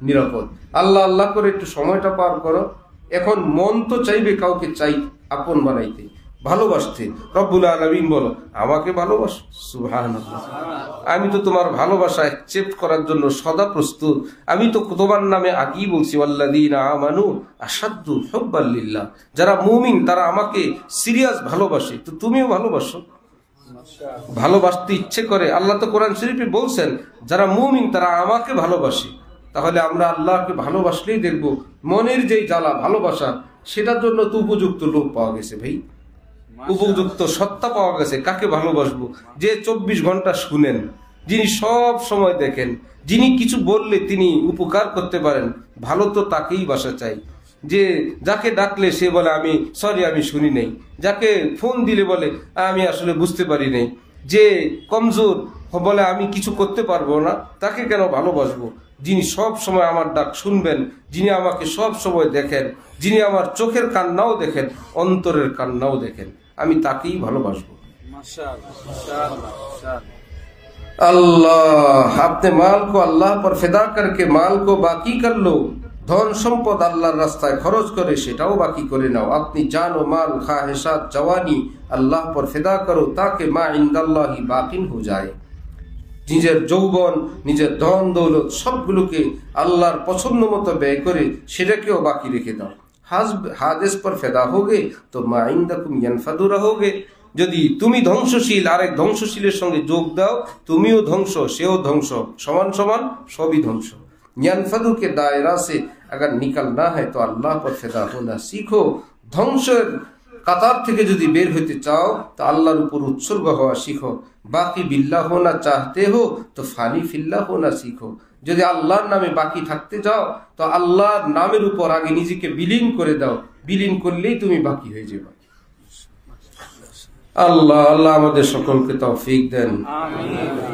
নিরাপদ। আল্লাহ আল্লাহ করে একটু সময়টা পার করো। এখন মন তো চাইবে কাউকে চাই আপন বানাইতে, ভালোবাসতে। রব্বুল আলামিন বলো আমাকে ভালোবাসো, সুবহানাল্লাহ। আমি তো তোমার ভালোবাসা অ্যাকসেপ্ট করার জন্য সদা প্রস্তুত। আমি তো তোমার নামে আগেই বলছি ওয়াল্লাযীনা আমানু আশাদ্দু হুব্বাল লিল্লাহ, যারা মুমিন তারা আমাকে সিরিয়াস ভালোবাসে। তো তুমিও ভালোবাসো, ভালোবাসতে ইচ্ছে করে। আল্লাহ তো কোরআন শরীফে বলছেন যারা মুমিন তারা আমাকে ভালোবাসে। তাহলে আমরা আল্লাহকে ভালোবাসলেই দেখবো মনের যেই জ্বালা ভালোবাসা, সেটার জন্য তো উপযুক্ত লোক পাওয়া গেছে ভাই, উপযুক্ত সত্তা পাওয়া গেছে। কাকে ভালোবাসবো? যে 24 ঘন্টা শুনেন, যিনি সব সময় দেখেন, যিনি কিছু বললে তিনি উপকার করতে পারেন, ভালো তো তাকেই বাসা চাই। যে যাকে ডাকলে সে বলে আমি সরি আমি শুনি নাই, যাকে ফোন দিলে বলে আমি আসলে বুঝতে পারি নাই, যে কমজোর বলে আমি কিছু করতে পারবো না, তাকে কেন ভালোবাসবো? যিনি সব সময় আমার ডাক শুনবেন, যিনি আমাকে সব সময় দেখেন, যিনি আমার চোখের কান্নাও দেখেন, অন্তরের কান্নাও দেখেন, আমি তাকেই ভালোবাসবো। अल्लाह अपने माल को अल्लाह पर फिदा करके माल को बाकी कर लो। धन सम्पद আল্লাহর রাস্তায় খরচ করে সেটাও বাকি করে নাও। अपनी जान व माल ख्वाहिशात जवानी अल्लाह पर फिदा करो ताकि मा इंदल्लाहि बाकिन हो जाए। নিজের যৌবন, নিজের ধন দৌলত সবগুলোকে আল্লাহর পছন্দ মতো ব্যয় করে সেটাকেও বাকি রেখে দাও। হাদিস पर फिदा होगे तो मा इंदकुम यनफदु रहोगे। যদি তুমি ধ্বংসশীল আরেক ধ্বংসশীলের সঙ্গে যোগ দাও, তুমিও ধ্বংস সেও ধ্বংস, সমান সমান সবই ধ্বংস। ইয়ানফাদু के दायरा से अगर निकलना है तो अल्लाह पर फिदा होना सीखो। ধ্বংসের কাতার থেকে যদি বের হতে চাও তো আল্লাহর উপর উৎসর্গ হওয়া শিখো। বাকি বিল্লাহ হোনা চাহতে হো তো ফানি ফিল্লাহ হোনা শিখো। যদি আল্লাহর নামে বাকি থাকতে যাও তো আল্লাহর নামের উপর আগে নিজেকে বিলীন করে দাও, বিলীন করলেই তুমি বাকি হয়ে যাবে। আল্লাহ আল্লাহ আমাদের সকলকে তৌফিক দেন। আমিন।